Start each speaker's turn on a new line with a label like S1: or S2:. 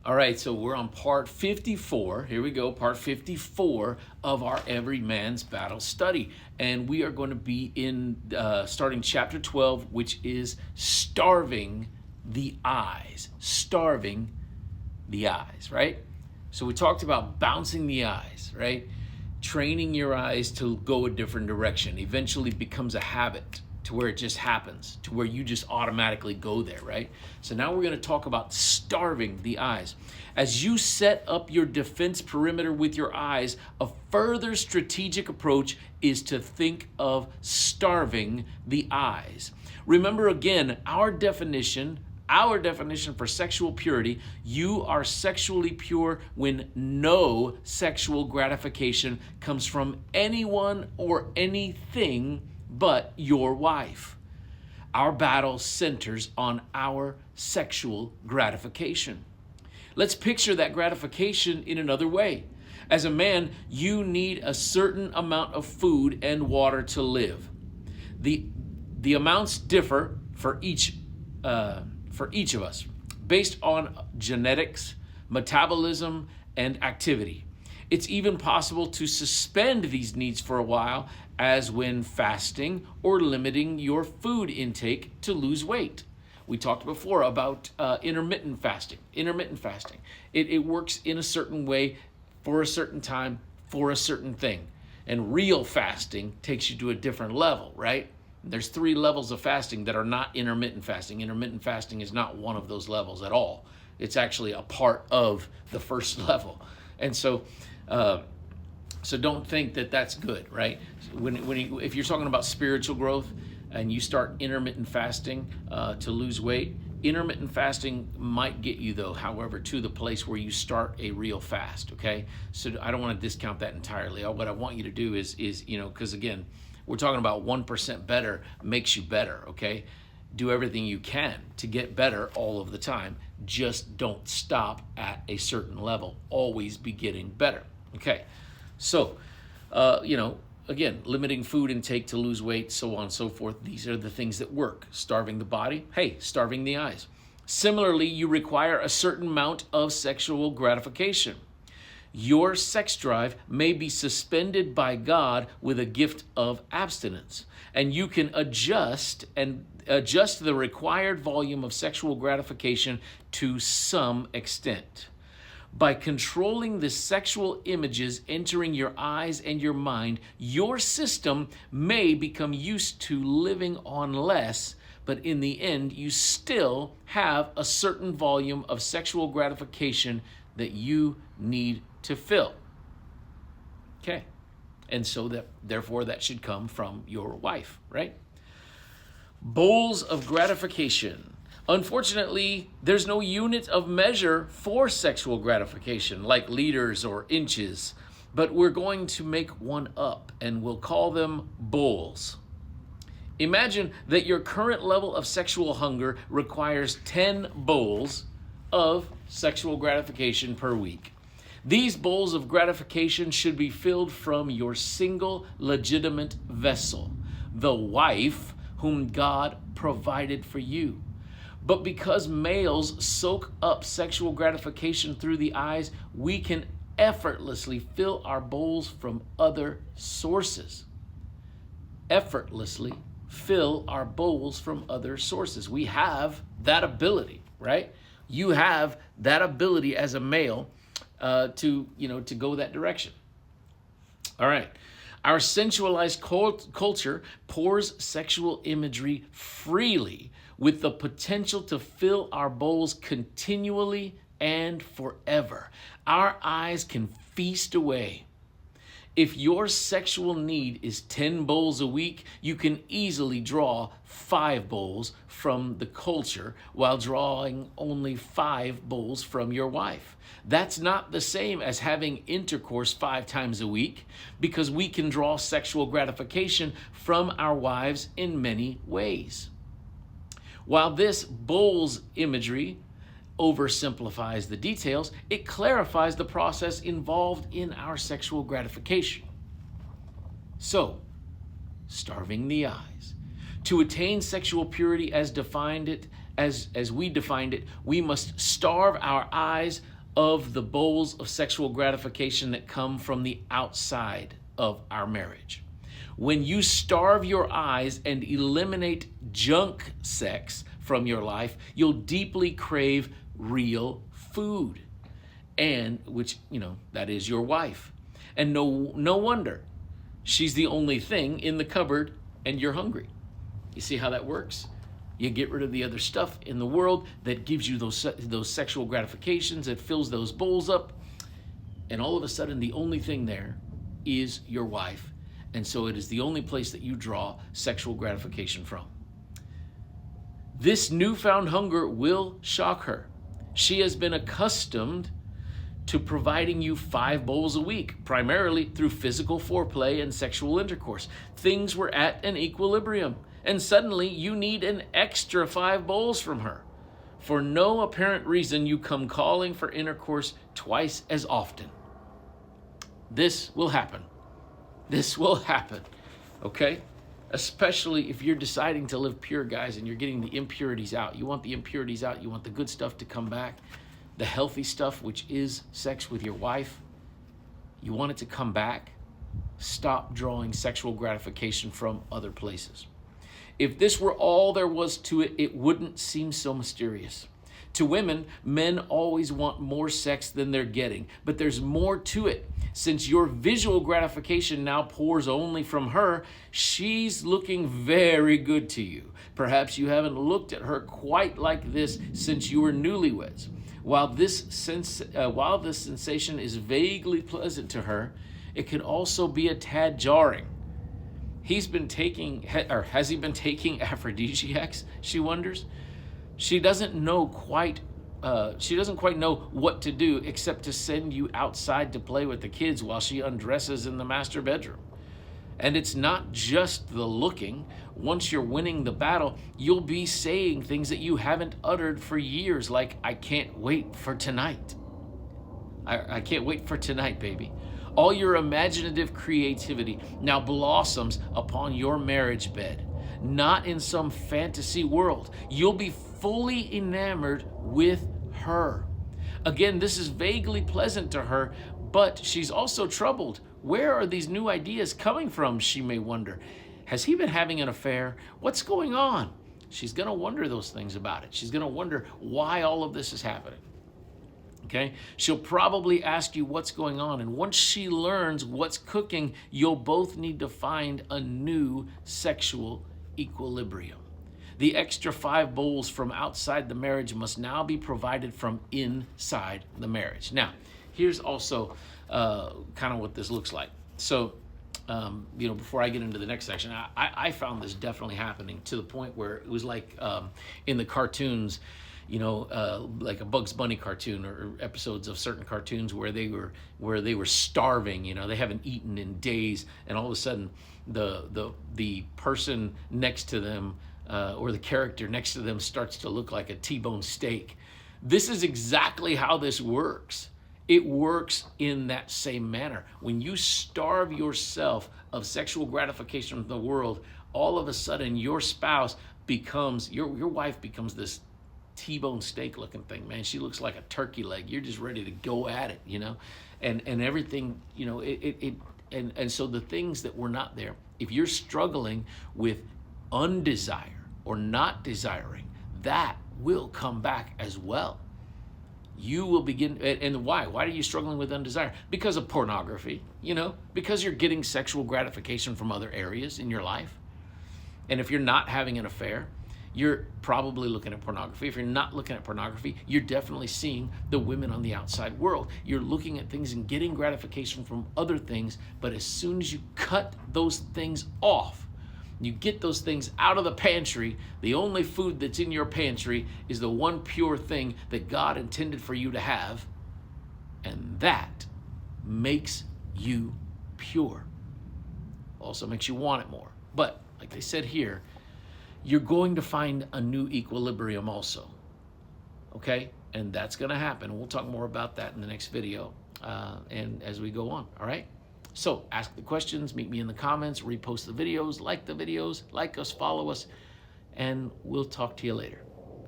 S1: All right, so we're on part 54. Here we go, part 54 of our Every Man's Battle study. And we are going to be in starting chapter 12, which is starving the eyes. Starving the eyes, right? So we talked about bouncing the eyes, right? Training your eyes to go a different direction. Eventually becomes a habit to where it just happens, to where you just automatically go there, right? So now we're going to talk about starving the eyes. As you set up your defense perimeter with your eyes, a further strategic approach is to think of starving the eyes. Remember again, our definition for sexual purity: you are sexually pure when no sexual gratification comes from anyone or anything but your wife. Our battle centers on our sexual gratification. Let's picture that gratification in another way. As a man, you need a certain amount of food and water to live. The amounts differ for each of us based on genetics, metabolism, and activity. It's even possible to suspend these needs for a while, as when fasting or limiting your food intake to lose weight. We talked before about intermittent fasting. It works in a certain way for a certain time for a certain thing. And real fasting takes you to a different level, right? There's 3 levels of fasting that are not intermittent fasting. Intermittent fasting is not one of those levels at all. It's actually a part of the first level. And so don't think that that's good, right? If you're talking about spiritual growth and you start intermittent fasting to lose weight, intermittent fasting might get you, though, however, to the place where you start a real fast, okay? So I don't want to discount that entirely. What I want you to do is because again, we're talking about 1% better makes you better, okay? Do everything you can to get better all of the time. Just don't stop at a certain level. Always be getting better, okay? So, again, limiting food intake to lose weight, so on and so forth. These are the things that work. Starving the body, hey, starving the eyes. Similarly, you require a certain amount of sexual gratification. Your sex drive may be suspended by God with a gift of abstinence, and you can adjust the required volume of sexual gratification to some extent. By controlling the sexual images entering your eyes and your mind, your system may become used to living on less, but in the end, you still have a certain volume of sexual gratification that you need to fill. Okay. And so therefore that should come from your wife, right? Bowls of gratification. Unfortunately, there's no unit of measure for sexual gratification like liters or inches, but we're going to make one up and we'll call them bowls. Imagine that your current level of sexual hunger requires 10 bowls of sexual gratification per week. These bowls of gratification should be filled from your single legitimate vessel, the wife whom God provided for you. But because males soak up sexual gratification through the eyes, we can effortlessly fill our bowls from other sources. Effortlessly fill our bowls from other sources. We have that ability, right? You have that ability as a male to go that direction. All right. Our sensualized culture pours sexual imagery freely with the potential to fill our bowls continually and forever. Our eyes can feast away. If your sexual need is 10 bowls a week, you can easily draw 5 bowls from the culture while drawing only 5 bowls from your wife. That's not the same as having intercourse 5 times a week, because we can draw sexual gratification from our wives in many ways. While this bowls imagery oversimplifies the details, it clarifies the process involved in our sexual gratification. So, starving the eyes. To attain sexual purity as we defined it, we must starve our eyes of the bowls of sexual gratification that come from the outside of our marriage. When you starve your eyes and eliminate junk sex from your life, you'll deeply crave real food, and which, that is your wife. And no wonder she's the only thing in the cupboard and you're hungry. You see how that works? You get rid of the other stuff in the world that gives you those sexual gratifications, that fills those bowls up, and all of a sudden the only thing there is your wife. And so it is the only place that you draw sexual gratification from. This newfound hunger will shock her. She has been accustomed to providing you 5 bowls a week, primarily through physical foreplay and sexual intercourse. Things were at an equilibrium, and suddenly you need an extra 5 bowls from her. For no apparent reason, you come calling for intercourse twice as often. This will happen. This will happen, okay? Especially if you're deciding to live pure, guys, and you're getting the impurities out. You want the impurities out. You want the good stuff to come back. The healthy stuff, which is sex with your wife. You want it to come back. Stop drawing sexual gratification from other places. If this were all there was to it, it wouldn't seem so mysterious. To women, men always want more sex than they're getting, but there's more to it. Since your visual gratification now pours only from her, she's looking very good to you. Perhaps you haven't looked at her quite like this since you were newlyweds. While this sensation is vaguely pleasant to her, it can also be a tad jarring. Has he been taking aphrodisiacs, she wonders? She doesn't quite know what to do except to send you outside to play with the kids while she undresses in the master bedroom. And it's not just the looking. Once you're winning the battle, you'll be saying things that you haven't uttered for years, like, I can't wait for tonight. I can't wait for tonight, baby. All your imaginative creativity now blossoms upon your marriage bed, not in some fantasy world. You'll be fully enamored with her. Again, this is vaguely pleasant to her, but she's also troubled. Where are these new ideas coming from, she may wonder. Has he been having an affair? What's going on? She's going to wonder those things about it. She's going to wonder why all of this is happening. Okay? She'll probably ask you what's going on. And once she learns what's cooking, you'll both need to find a new sexual equilibrium. The extra 5 bowls from outside the marriage must now be provided from inside the marriage. Now, here's also kind of what this looks like. So, before I get into the next section, I found this definitely happening to the point where it was like in the cartoons, like a Bugs Bunny cartoon or episodes of certain cartoons where they were starving. They haven't eaten in days, and all of a sudden the person next to them or the character next to them starts to look like a T-bone steak. This is exactly how this works. It works in that same manner. When you starve yourself of sexual gratification from the world, all of a sudden your spouse becomes, your wife becomes this T-bone steak looking thing, man. She looks like a turkey leg. You're just ready to go at it, and everything, and so the things that were not there, if you're struggling with undesire or not desiring, that will come back as well. You will begin, and why? Why are you struggling with undesire? Because of pornography, because you're getting sexual gratification from other areas in your life. And if you're not having an affair, you're probably looking at pornography. If you're not looking at pornography, you're definitely seeing the women on the outside world. You're looking at things and getting gratification from other things, but as soon as you cut those things off, you get those things out of the pantry, the only food that's in your pantry is the one pure thing that God intended for you to have, and that makes you pure. Also makes you want it more. But like they said here, you're going to find a new equilibrium also, okay? And that's going to happen. We'll talk more about that in the next video and as we go on, all right? So ask the questions, meet me in the comments, repost the videos, like us, follow us, and we'll talk to you later.